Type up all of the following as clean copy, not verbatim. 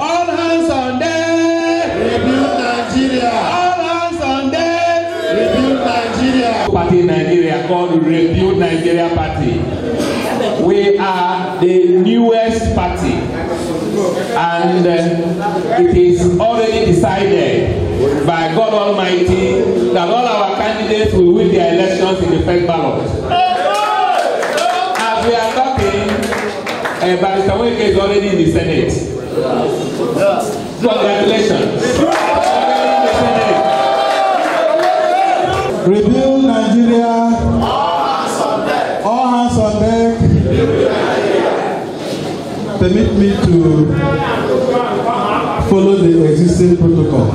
All hands on deck. Rebuild Nigeria. All hands on deck. Rebuild Nigeria. Party in Nigeria called Rebuild Nigeria Party. We are the newest party, and it is already decided by God Almighty that all our candidates will win their elections in the first ballot. As we are talking, Barrister Wike is already in the Senate. Congratulations. Rebuild Nigeria. All hands on deck. All hands on deck. Permit me to follow the existing protocol.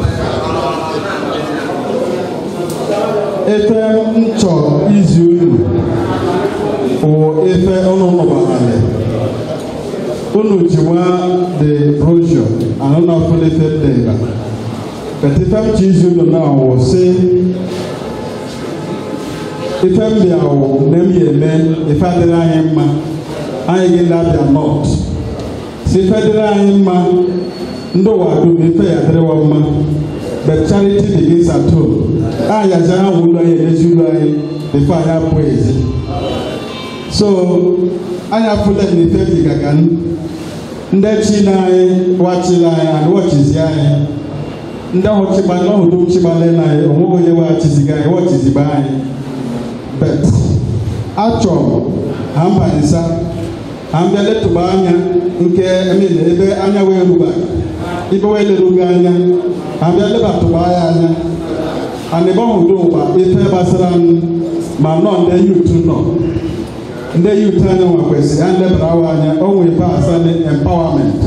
Efe ncho izi unu o efe ọnụnọbagharị. Unu jiwa the brochure and unu afọle efe dega. But ife ncho izi unu now will say ife mbịa wụ na-eme eme ife adịrị anyị mma anyị gị labịa not. Si ife adịrị anyị mma ndị ụwa dum ife ya adịrịwa mma. But charity begins at home. Anyị aja ụlọ anyị emezi ụlọ anyị before anyị apụ ezi. So anyị apụla n'ife dị gaga ndị chi na anyị wachila anyị and wachizi anyị. Ndị ọhụrụ chigbale na anyị onweghị onye wachiziga anyị wachizigba anyị. But achọrọ ha mba nsa ha mbịa letụba anya nke ebe anya wee ruba ibe wee leruga anya ha mbịa lebatụba anya and ebe ọhụrụ ụwa ife gbasara ma nọ ndị yutu nọ ndị yutu anya nwa kwesịrị ha lebara awa anya o nwere ife asali empowerment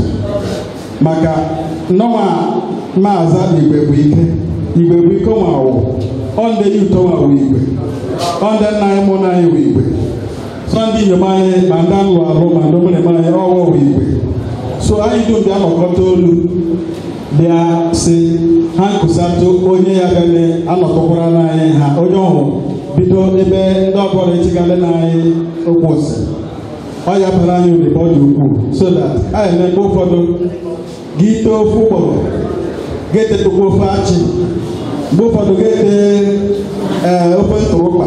maka nnọnwa maaza igwe bụ ike nwa awụ ọ ndị yutu nwa wụ igwe ọ ndị nna anyị mụ na anyị wụ igwe so ndị inyom anyị ma ndị alụ alụ ma ndị ụmụnne anyị ọwụ wụ igwe so anyị dum bịa nọkọta olu bịa si ha nkụsatụ onye ya bịa anọkọkwara n'anyị ha onye ọhụrụ bido ebe ndị ọbụla echigala n'anyị okwụsị ọ ya bara anyị uribe ọ dị ukwuu so that anyị na-eme ụfọdụ gị tee ofe ụgbọrọ ga-etetụkwa ofe achị mgbe ụfọdụ ga-ete ofe ntụrụkpa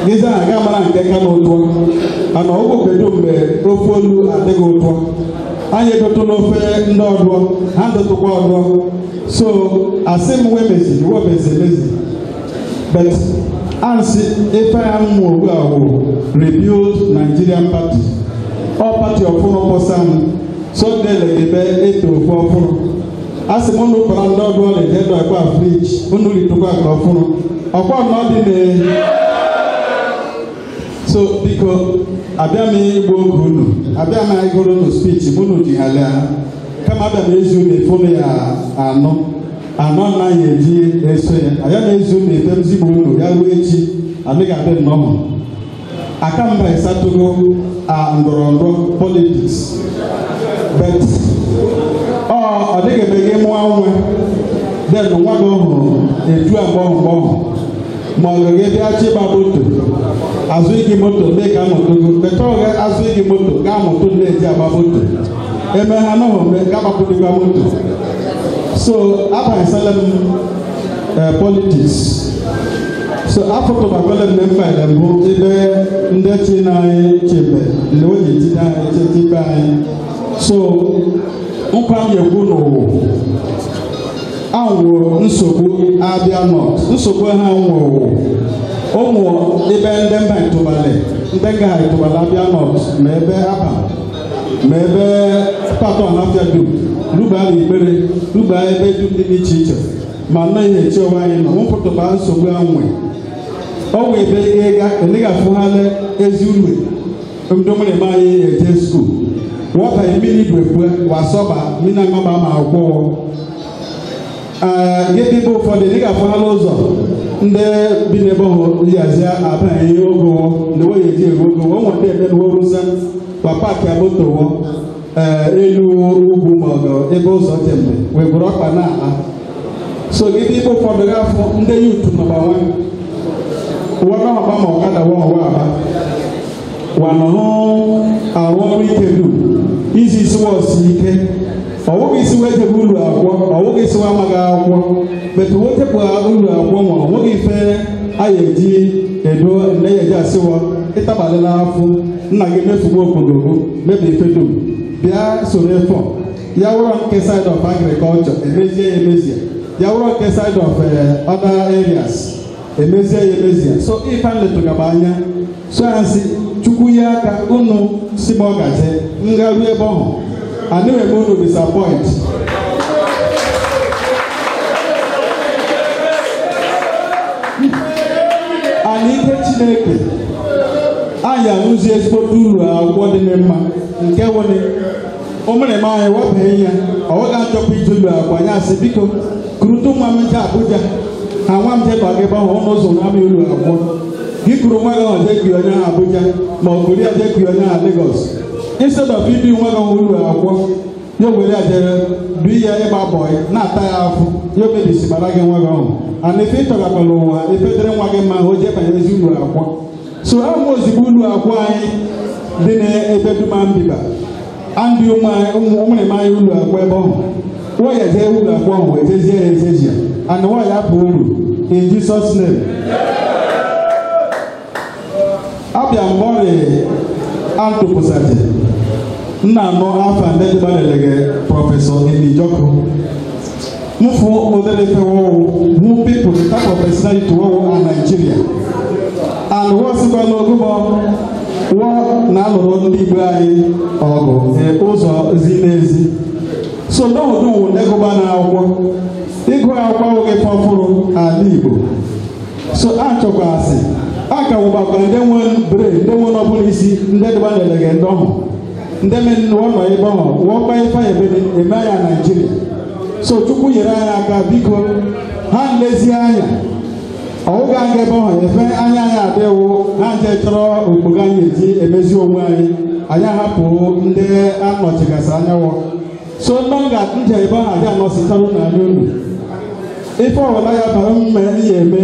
gịza a ga mara nke ka n'ụtọ mana ọgwụ kedu mgbe ofe olu adịghị ụtọ anyị edotu n'ofe ndị ọdụọ ha ndotụkwa ọdụọ so asị m wee meziri emezi but ansị ife ya mmụ ugbu a bụ Rebuild Nigerian Party ọ pati ọfụrụ kpọsa m so delegebe eto ofe ọfụrụ asị m unu kpara ndị ọdụọ na-eje dọ ekwa friji unu ritụkwa ka ọfụrụ ọkwa nọ dị na so biko abịa m igbo oge unu abịa m ịgụrụ unu speech unu ji ha lea kama abịa m ezu na-efonu ya anọ na ya eji eso ya abịa m ezu na-efe mzigbo unu ya ruo echi adịghị adị nnọọ aka mba ịsatụgo ndọrọndọrọ politics but ọ dịghị ebe gị mụọ nwa den nwa gị ọhụrụ eju agbọghọ ma ọ ga bịa chịba moto azụ igi moto mee ka amụtụgo beta ọga azụ igi moto ga amụtụ na-eji agba moto eme ha nọhụ ga agbapụdịkwa moto so abanyesala m politics so afọtụbakwala m mfaịlị mbụ ebe ndị chi na anyị chebe ndị o ji tinye anyị chebe anyị so nkwa m ekwu n'ụwa anwụrụ nsogbu abịa nọt nsogbu ha nwụrụ ụmụ ebe ndị mba ntụbalị ndị nga ha ntụbalị abịa nọt ma ebe aba ma ebe patọn afịa dum ruba ikpere ruba ebe dum dị n'iche iche ma na ihe echi onwe anyị nọ mụpụtụkwa nsogbu anwe ọ wee ebe ịga elegafụhala ezi ulu ndomreme anyị eje skuul wọba mmiri bụekwe wasọba mmiri aṅụba ma akwụkwọ gịdị bụ ụfọdụ elegafụhala ụzọ ndị bi n'ebe ọhụ yazi abanye ogo na weghị eji ewu ogo nweta ebe na oruza kwa paakị abotowo elu ugwu ma ọ ebe ụzọ dị mgbe wee bụrụ ọkpa na akpa so gịdị bụ ụfọdụ gafụ ndị yutu nọgbanwe wọ́n náà bá mọ̀ ọ̀kadà wọ́n wá bá wà nínú àwọn orí kẹlù ìsì síwọ́ sí ike ọ̀wọ́ kìí síwọ́ ẹ̀jẹ̀ bí olù àgbọ̀ ọ̀wọ́ kìí síwọ́ amaga àgbọ̀ bẹ̀tù wọ́n tẹ̀pọ̀ olù àgbọ̀ wọn ọ̀wọ́ kìí fẹ́ ayẹ̀dí ẹ̀dọ́ ẹ̀lẹ́yẹ̀dí àṣewọ́ ìtàbàlẹ̀ náà fún nna gị mefugbo okpogoro mebi ifedum bịa soro efọ ya wụrọ nke side of agriculture emezie ya emezie ya wụrọ nke side of other areas emezie so ife nletụgaba anya so ya si chukwu ya aka unu si ma ọ gaje ngaru ebe ọhụ anaghị eme unu disappoint ana ike Chineke anyị arụzi ezigbote uru akwụkwọ dị mma nke nwere ụmụrịma anyị wepụghị ya ọ ga achọpụ iji ulu akwa anyị asị biko kurutu nwa m je Abuja ha nwa m je ba gị gbanwe ọnụ ụzọ nwa m ulu akwụkwọ gị kuru nwa gị ahụ jekui onye ahụ Abuja ma ọ kuru ya jekui onye ahụ Lagos instead of ibi nwa gị ahụ ulu akwụkwọ ya were ya jere du ya ịgba bọị na-ata ya afụ ya obedisi bara gị nwa gị ahụ ana efe ịchọgakwala ụwa efedere nwa gị ma o je banye ezi ulu akwụkwọ so ahụ ozigbo ulu akwụkwọ anyị dị n'ebe duma mbiba andị ụmụrịma anyị ulu akwụkwọ ebe ọhụ wọ́n yẹ jẹ́ ulu akwụkwọ ọhụ ejezie ya ejezia and wọ́n ya bụ uru in Jesus name. Abịa mbọrị antụpụsaje nna anọ afa ndị gbalịrị prọfesọ Emijọkụ mụfụ oderefe wọwụ mụ people the type of personality wọwụ na Nigeria and wọ́n sịkwa n'ogubo wọ́n na-alụrụ ndị Igbo anyị ọgụ ụzọ zi n'ezi so n'ọdụ wụ n'egụba na akwụkwọ ịgụ akwụkwọ oge fọfụrụ ala Igbo so a chọkwasị a ka wụbakwa ndị nwe bre ndị nwe n'ọbụla isi ndị dịba na-elege ndị ọhụ ndị menụ ọnọ ebe ọhụ wọkpa ife ebe eme ya Naijiria so Chukwu nyere anyị aka biko ha nlezi anya ọwụga nga ebe ọhụ efe anya anyị adịwo ha nje chọrọ okpogo anyị eji emezi onwe anyị anyị ahapụ ndị anọchigasị anyanwụ so nọnga nje ebe ọhụ adị anọsịcharụ n'anya unu ife ọbụla ya bara mma ihe eme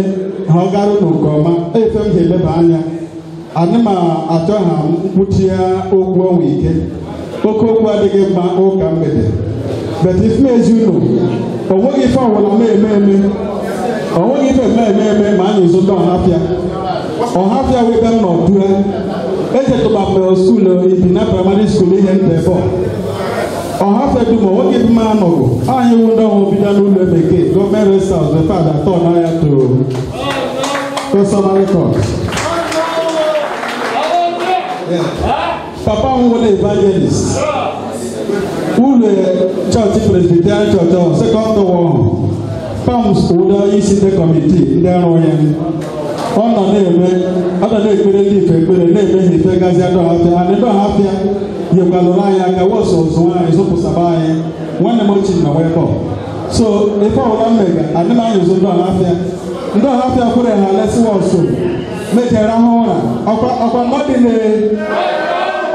ha ọ garụ n'oke ọma efe m ga-eleba anya anyị ma achọ ha mkpuchi ya okwu ọnwa ike oke okwu adịghị mma ụka mgbede but ife ezi unu onweghị ife ọbụla eme onweghị ife eme ma anyị zụta ọhafịa webe m n'ọdụ ha ejetụba mgbe skuul ibi na praịmarị skuul ihe ntebọ ọhafịa dum onweghị ife ma anọgụ anyị wụ ndị ọhụụ bido n'ụlọ bekee gọọmenti rest haus the father turn anya to customary court. Papa m nwere evangelist ụlọ chọọchị Presbyterian church ọhụ second war pams ụdọ isi ndị kọmitii ndị ọrụ ya ọ nọ na-ekpere ndị ife ekpere na-eme ha ife gazi adọhafịa and ndọhafịa nyekwalụrụ anyị aka wọsọ ụzụ anyị zụpụsaba anyị nwanne m ochie na webọ so ife ọbụla mmega adị m anyị ụzụ ndọhafịa kwere ha lesiwa ọsọ mejere ahụ ụra ọkwa mmadụ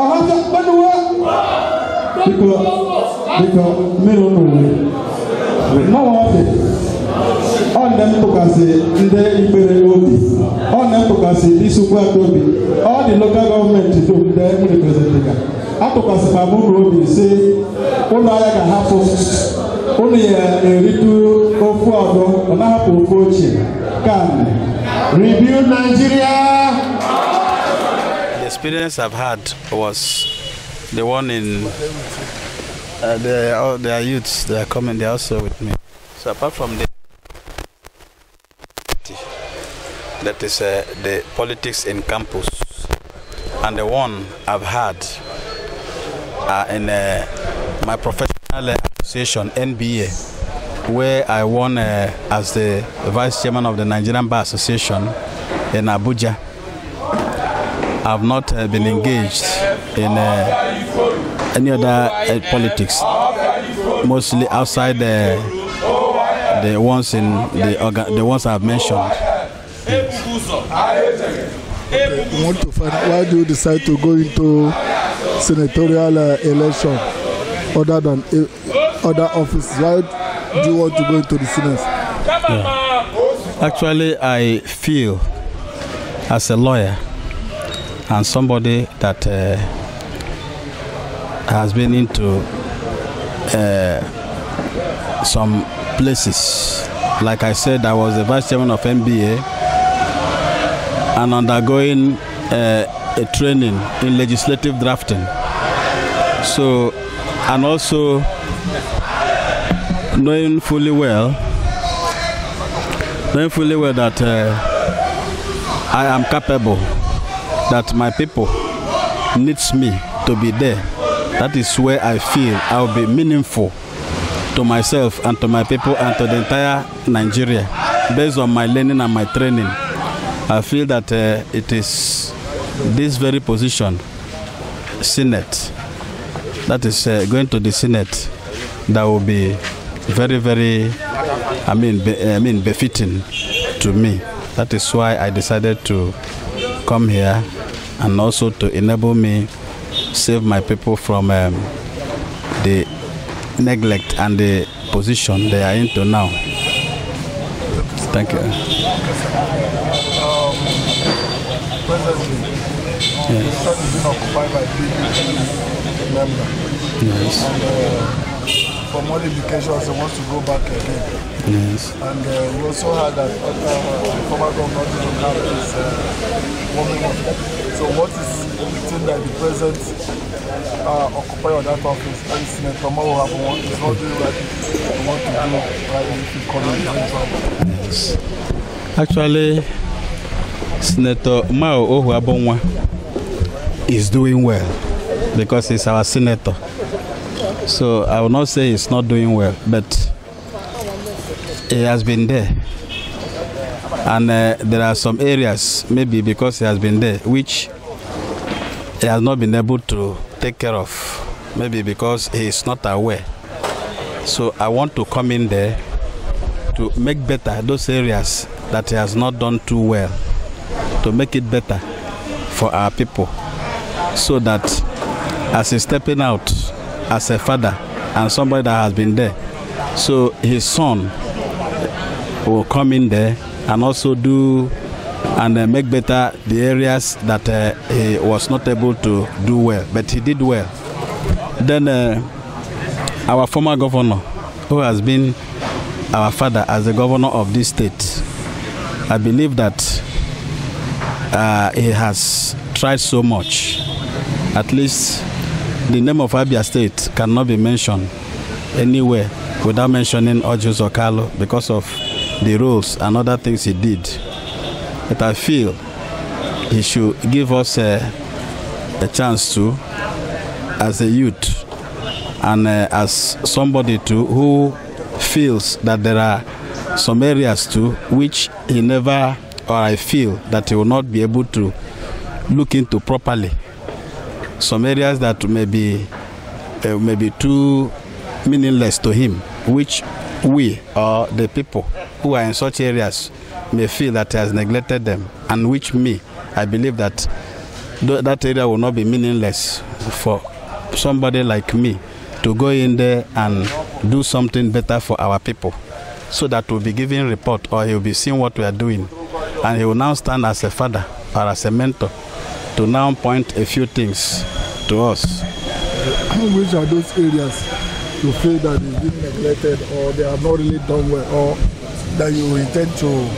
ọhafịa kpanuwa biko mmiri ụlọ n'ọwafịa ọ na-empụkasị ndị ikpere obi ọ na-empụkasị isi ukwu aka obi ọ dị lokal gọọmenti dum ndị reprezentịga atụkwasị ma bụrụ obi si ụlọ ahịa ga-ahapụ ụlọ ya eritu ofu ọdọ ọ na-ahapụ ofu ochie kan Rebuild Nigeria. The experience I've had was the one in their youths. They are coming. They are also with me. So apart from that is the politics in campus, and the one I've had in my professional association NBA, where I won as the Vice Chairman of the Nigerian Bar Association in Abuja. I've not been engaged in any other politics, mostly outside the ones in the ones I've mentioned. I want to find out, why do you decide to go into senatorial election other than other offices? Why do you want to go into the Senate? Yeah. Actually, I feel as a lawyer and somebody that has been into some places. Like I said, I was the Vice Chairman of NBA and undergoing a training in legislative drafting. So, and also knowing fully well that I am capable, that my people needs me to be there. That is where I feel I will be meaningful to myself and to my people and to the entire Nigeria. Based on my learning and my training, I feel that it is this very position, Senate, that is going to the Senate, that will be very, very, befitting to me. That is why I decided to come here and also to enable me save my people from the neglect and the position they are into now. Thank you. Presently, the site is being occupied by PDP members. Yes. And from all indications, they want to go back again. Yes. And we also heard that former governor is warming up. So what is the thing that the president occupier of that office, and Senator Mao is not doing what he want to do right if he comes? Yes. Actually, Senator Mao Ohuabonwa is doing well because he's our senator. So I will not say he's not doing well, but he has been there. And there are some areas, maybe because he has been there, which he has not been able to take care of, maybe because he is not aware. So I want to come in there to make better those areas that he has not done too well, to make it better for our people, so that as he's stepping out as a father and somebody that has been there, so his son will come in there and also do and make better the areas that he was not able to do well, but he did well. Then our former governor, who has been our father as the governor of this state, I believe that he has tried so much. At least the name of Abia State cannot be mentioned anywhere without mentioning Ojus Okalo because of the roles and other things he did. But I feel he should give us a chance to, as a youth and as somebody too who feels that there are some areas too which he never, or I feel that he will not be able to look into properly. Some areas that may be too meaningless to him, which we or the people who are in such areas may feel that he has neglected them, and which I believe that that area will not be meaningless for somebody like me to go in there and do something better for our people, so that we'll be giving report, or he'll be seeing what we are doing, and he will now stand as a father or as a mentor to now point a few things to us. Which are those areas you feel that is being neglected, or they have not really done well, or that you intend to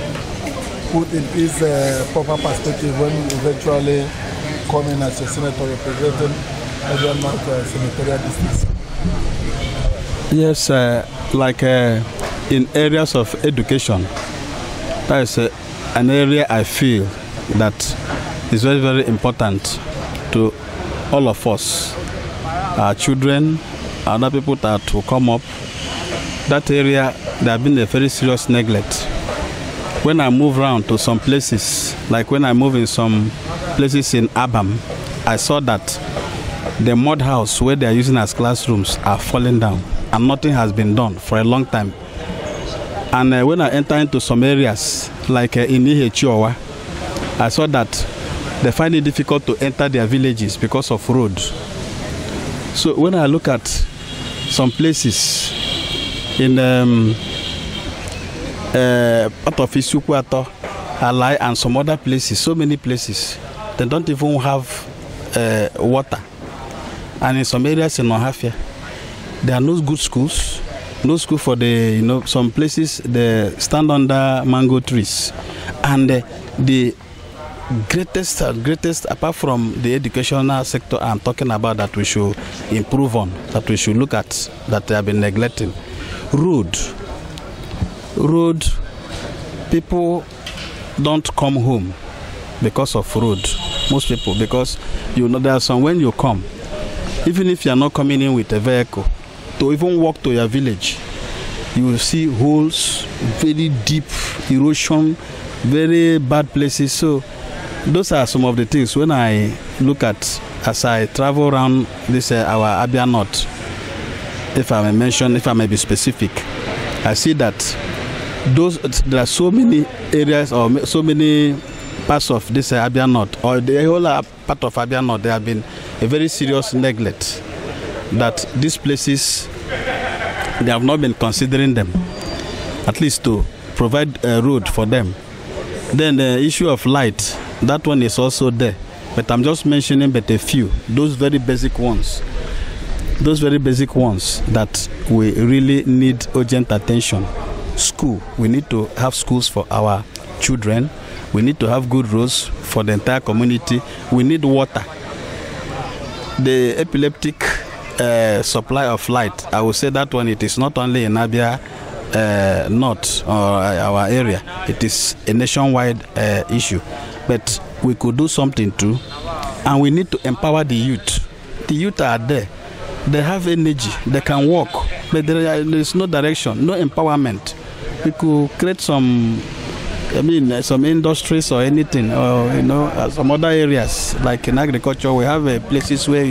put in his proper perspective when you eventually come in as a senator representing Nigerian North senatorial districts? Yes, like in areas of education, that is an area I feel that is very, very important to all of us, our children, other people that will come up, that area there have been a very serious neglect. When I move around to some places, like when I move in some places in Abam, I saw that the mud house where they are using as classrooms are falling down, and nothing has been done for a long time. And when I enter into some areas, like in Ihechiowa, I saw that they find it difficult to enter their villages because of roads. So when I look at some places in part of Isukwato, Alai, and some other places, so many places, they don't even have water. And in some areas in Ohafia, there are no good schools. No school for the, some places they stand under mango trees. And the greatest, apart from the educational sector I'm talking about that we should improve on, that we should look at, that they have been neglecting. Road, people don't come home because of road. Most people, because there are some when you come, even if you are not coming in with a vehicle, to even walk to your village, you will see holes, very deep erosion, very bad places. So those are some of the things when I look at as I travel around this our Abia North. If I may be specific, I see that there are so many areas or so many parts of this Abia North, or the whole part of Abia North, there have been a very serious neglect. That these places, they have not been considering them, at least to provide a road for them. Then the issue of light, that one is also there, but I'm just mentioning but a few, those very basic ones that we really need urgent attention. School, we need to have schools for our children, we need to have good roads for the entire community, we need water. The epileptic supply of light, I would say that one, it is not only in Abia North or our area, it is a nationwide issue. But we could do something too, and we need to empower the youth. The youth are there, they have energy, they can walk, but there is no direction, no empowerment. We could create some industries or anything, or some other areas like in agriculture. We have places where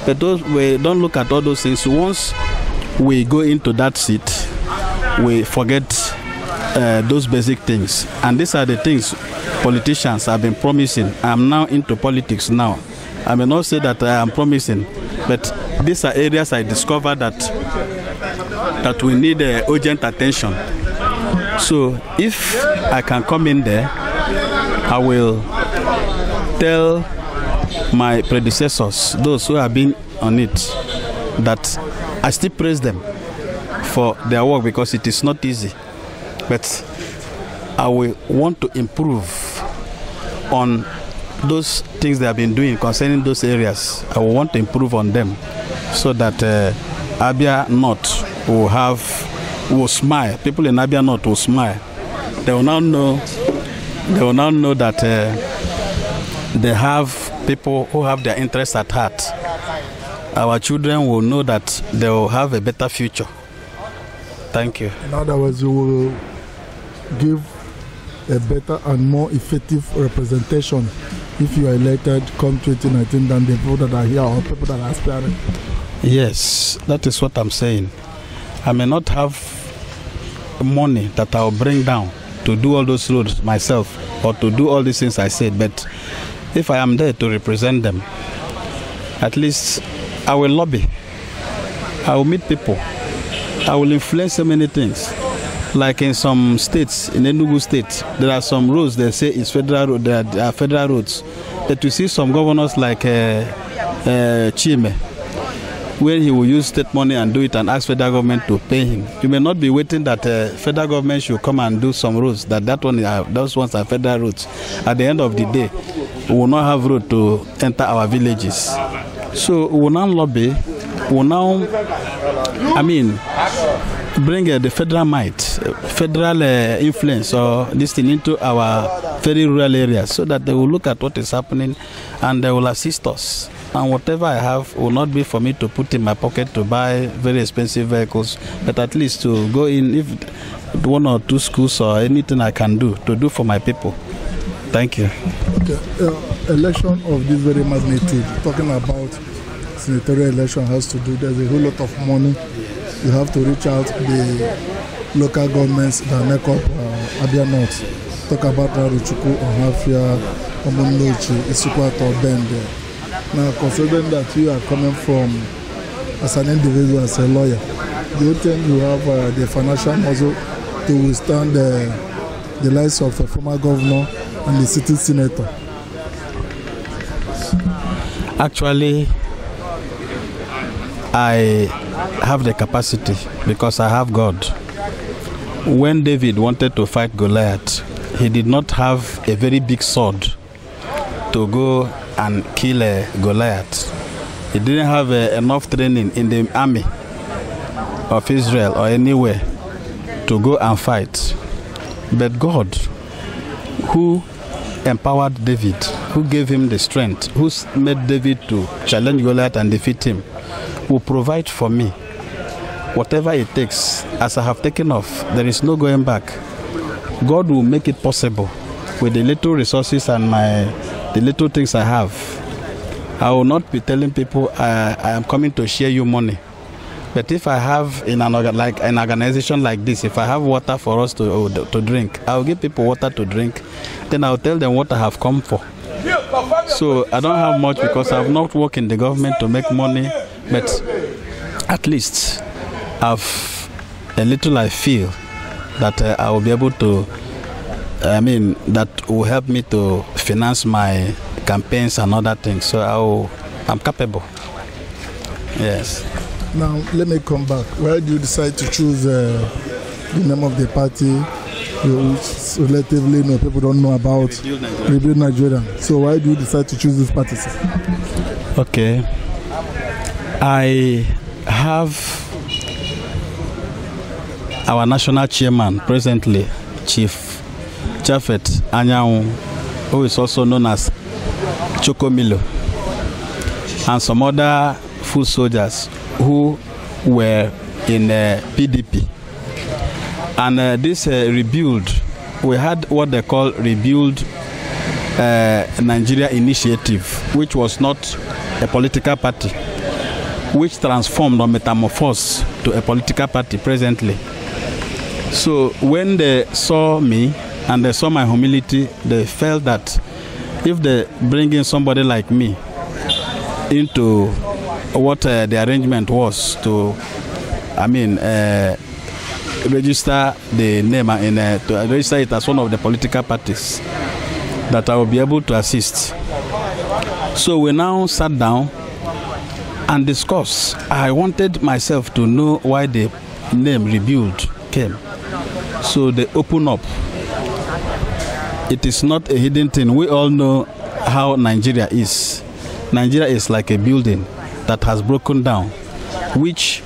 but those we don't look at all those things. Once we go into that seat, we forget those basic things, and these are the things politicians have been promising. I'm now into politics now. I may not say that I am promising, but these are areas I discovered that we need urgent attention. So if I can come in there, I will tell my predecessors, those who have been on it, that I still praise them for their work because it is not easy. But I will want to improve on those things they have been doing concerning those areas. I will want to improve on them so that Abia North will smile. People in Abia North will smile. They will now know that they have people who have their interests at heart. Our children will know that they will have a better future. Thank you. In other words, you will give a better and more effective representation if you are elected come 2019 than the people that are here or people that are aspiring. Yes, that is what I'm saying. I may not have money that I'll bring down to do all those roads myself or to do all these things I said, but if I am there to represent them, at least I will lobby, I will meet people, I will influence so many things. Like in some states, in Enugu State, there are some roads they say is federal road, there are federal roads. But you see some governors like Chime, where he will use state money and do it and ask federal government to pay him. You may not be waiting that federal government should come and do some roads, those ones are federal roads. At the end of the day, we will not have road to enter our villages. So we will now lobby, we will now, bring the federal might, federal influence or this thing into our very rural areas so that they will look at what is happening and they will assist us. And whatever I have will not be for me to put in my pocket to buy very expensive vehicles, but at least to go in, if 1 or 2 schools or anything I can do, to do for my people. Thank you. Okay. Election of this very magnitude, talking about senatorial election has to do, there's a whole lot of money. You have to reach out the local governments that make up Abia North. Talk about Aruchukwu, Ohafia, Omunnochi, Isukwato, Bende. Now, considering that you are coming from as an individual, as a lawyer, do you think you have the financial muscle to withstand the likes of a former governor and the city senator? Actually, I have the capacity because I have God. When David wanted to fight Goliath, he did not have a very big sword to go and kill Goliath. He didn't have enough training in the army of Israel or anywhere to go and fight. But God, who empowered David, who gave him the strength, who made David to challenge Goliath and defeat him, will provide for me whatever it takes. As I have taken off, there is no going back. God will make it possible with the little resources and the little things I have. I will not be telling people I am coming to share you money. But if I have in an organization like this, if I have water for us to drink, I will give people water to drink. Then I will tell them what I have come for. So I don't have much because I have not worked in the government to make money. But at least I've a little I feel that I will be able to, that will help me to finance my campaigns and other things. So I'm capable. Yes. Now, let me come back. Why do you decide to choose the name of the party? Relatively, people don't know about Rebuild Nigeria. So why do you decide to choose this party? Okay. I have our national chairman presently, Chief Japhet Anyanwu, who is also known as Chokomilo, and some other foot soldiers who were in PDP. And this rebuild, we had what they call Rebuild Nigeria Initiative, which was not a political party, which transformed or metamorphosed to a political party presently. So when they saw me and they saw my humility, they felt that if they bring in somebody like me into what the arrangement was to, register the name to register it as one of the political parties, that I will be able to assist. So we now sat down and discussed. I wanted myself to know why the name Rebuild came. So they open up. It is not a hidden thing. We all know how Nigeria is. Nigeria is like a building that has broken down, which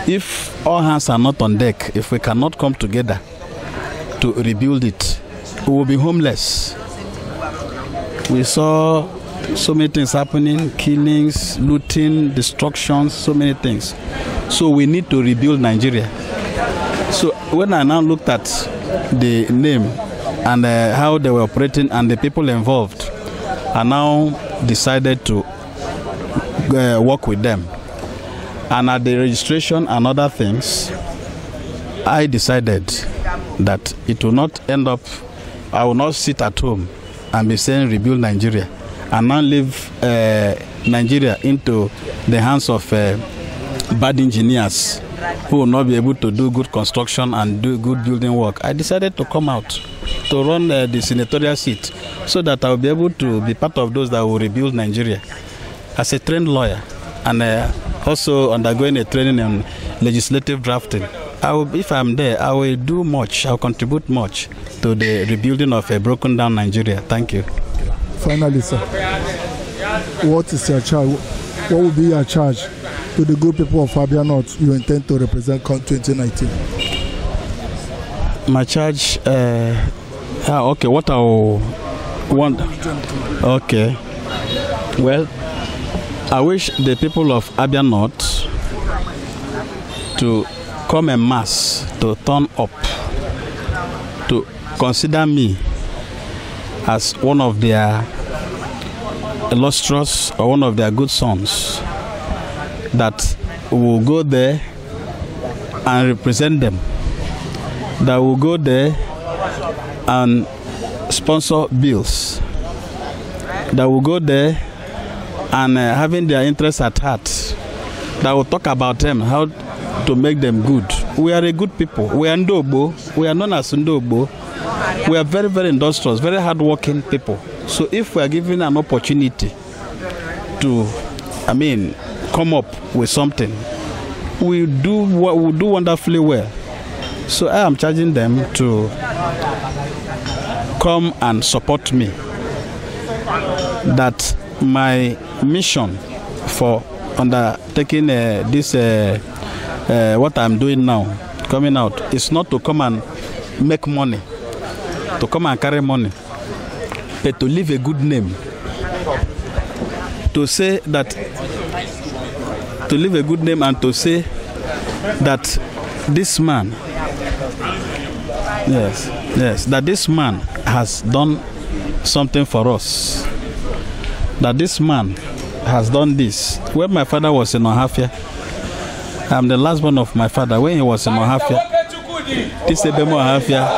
if all hands are not on deck, if we cannot come together to rebuild it, we will be homeless. We saw so many things happening, killings, looting, destructions, so many things. So we need to rebuild Nigeria. So when I now looked at the name and how they were operating and the people involved, I now decided to work with them. And at the registration and other things, I decided that it will not end up, I will not sit at home and be saying Rebuild Nigeria and now leave Nigeria into the hands of bad engineers who will not be able to do good construction and do good building work. I decided to come out to run the senatorial seat so that I will be able to be part of those that will rebuild Nigeria as a trained lawyer and also undergoing a training in legislative drafting. If I'm there, I will do much, I will contribute much to the rebuilding of a broken down Nigeria. Thank you. Finally, sir, what is your charge? What will be your charge to the good people of Abia North you intend to represent 2019? My charge, okay, what I want. Okay. Well, I wish the people of Abia North to come en masse, to turn up, to consider me as one of their illustrious or one of their good sons that will go there and represent them, that will go there and sponsor bills, that will go there and having their interests at heart, that will talk about them, how to make them good. We are a good people. We are Ndobo. We are known as Ndobo. We are very, very industrious, very hardworking people. So if we are given an opportunity to, come up with something, we do wonderfully well. So I am charging them to come and support me. That my mission for undertaking this, what I'm doing now, coming out, is not to come and make money, to come and carry money, but to leave a good name. To say that, to leave a good name and to say that this man, that this man has done something for us. That this man has done this. When my father was in Ohafia, I'm the last born of my father. When he was in Ohafia, this Ebemo Ohafia,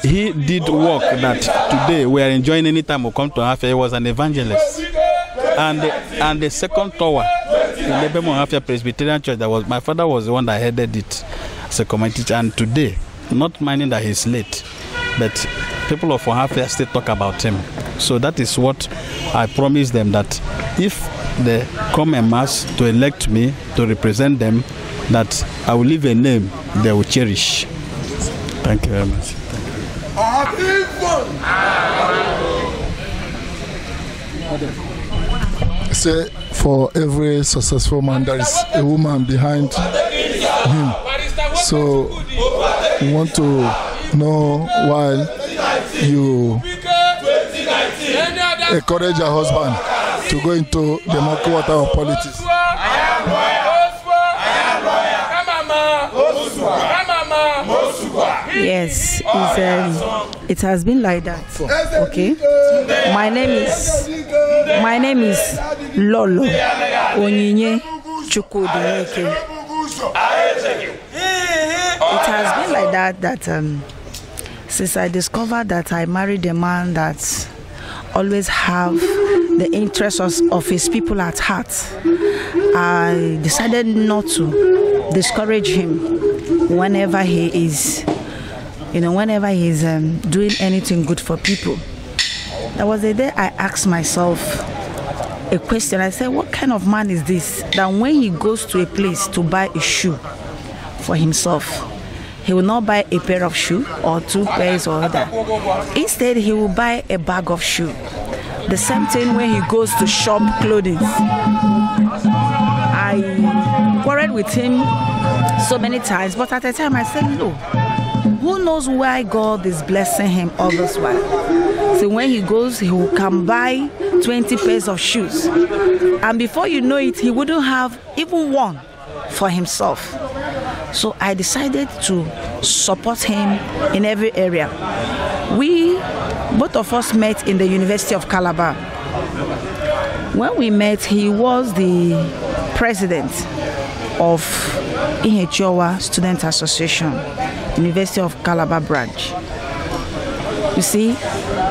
he did work that today we are enjoying. Anytime we come to Ohafia, he was an evangelist. And the second tower in the Ebemo Ohafia Presbyterian Church, that was my father was the one that headed it as a community. And today, not minding that he's late, but people of Ohafia still talk about him. So that is what I promise them, that if they come en masse to elect me to represent them, that I will leave a name they will cherish. Thank you very much. Say, for every successful man, there is a woman behind him. So we want to know why you encourage your husband to go into the murky water of politics. Yes, it has been like that. Okay, my name is Lolo Onyinye Chukwudinweke. It has been like that since I discovered that I married a man that always have the interests of his people at heart. I decided not to discourage him whenever he is, doing anything good for people. There was a day I asked myself a question. I said, what kind of man is this, that when he goes to a place to buy a shoe for himself, he will not buy a pair of shoes or 2 pairs or that. Instead, he will buy a bag of shoes. The same thing when he goes to shop clothing. I quarreled with him so many times, but at the time I said, no. Who knows why God is blessing him all this while? So when he goes, he will come buy 20 pairs of shoes. And before you know it, he wouldn't have even one for himself. So I decided to support him in every area. Both of us met in the University of Calabar. When we met, he was the president of Ihechiowa Student Association, University of Calabar branch. You see,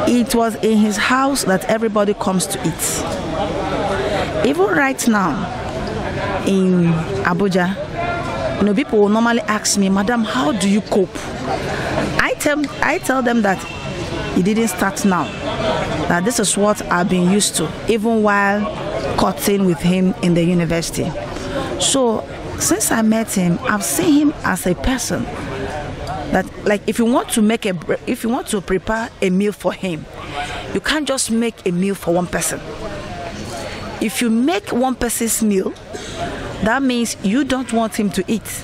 it was in his house that everybody comes to eat. Even right now in Abuja, people will normally ask me, Madam, how do you cope? I tell them that it didn't start now, that this is what I've been used to, even while cutting with him in the university. So since I met him, I've seen him as a person that, like, if you want to prepare a meal for him, you can't just make a meal for one person. If you make one person's meal, that means you don't want him to eat,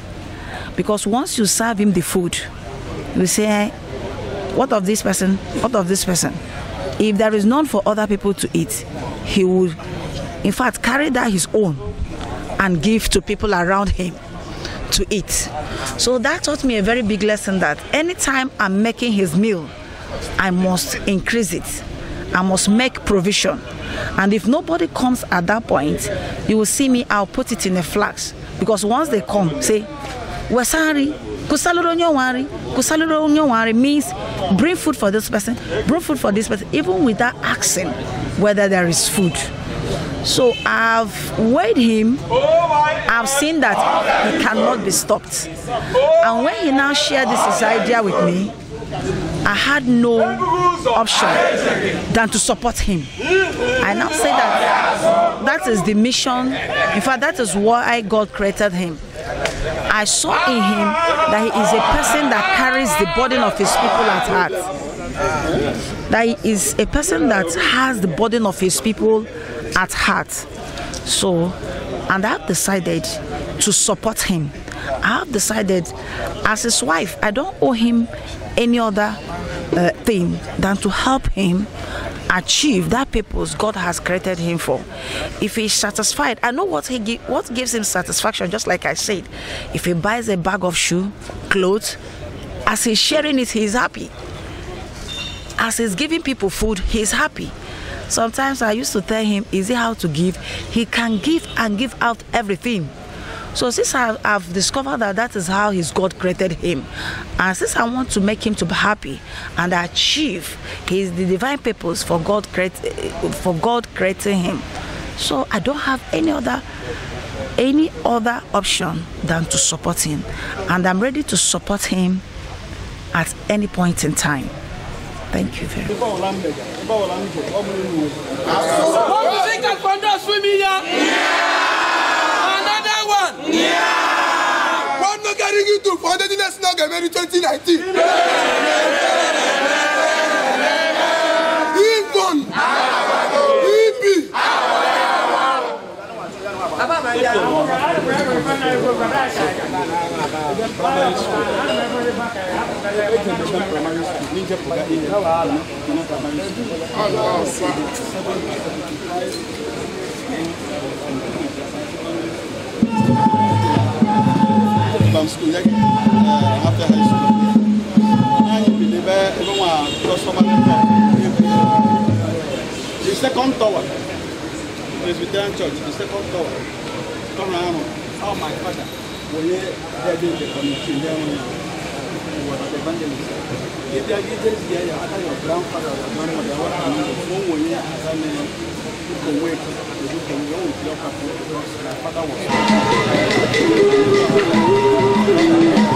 because once you serve him the food, you say, hey, what of this person? What of this person? If there is none for other people to eat, he will In fact, carry that his own and give to people around him to eat. So that taught me a very big lesson, that anytime I'm making his meal, I must increase it. I must make provision. And if nobody comes at that point, you will see me, I'll put it in a flask. Because once they come, say, Wasari, Kusaluro Nyowari means bring food for this person, bring food for this person, even without asking whether there is food. So I've weighed him, I've seen that he cannot be stopped. And when he now shared this idea with me, I had no option than to support him. I now say that that is the mission. In fact, that is why God created him. I saw in him that he is a person that carries the burden of his people at heart. That he is a person that has the burden of his people at heart. So, and I have decided to support him. I have decided, as his wife, I don't owe him any other thing than to help him achieve that purpose God has created him for. If he's satisfied, I know what gives him satisfaction. Just like I said, if he buys a bag of shoe, clothes, as he's sharing it, he's happy. As he's giving people food, he's happy. Sometimes I used to tell him, is it how to give? He can give and give out everything. So since I've discovered that is how his God created him, and since I want to make him to be happy and achieve the divine purpose for God creating him, so I don't have any other option than to support him, and I'm ready to support him at any point in time. Thank you very much. Yeah! What no getting you to for the national government 2019? Even school after high school. I believe the second tower, Presbyterian Church, the second tower. Come around. Oh, my father. When they did the community, was the evangelist. If they are getting here, after your grandfather or grandmother, what I mean, one way, you can wait, you can go with your father because my father was.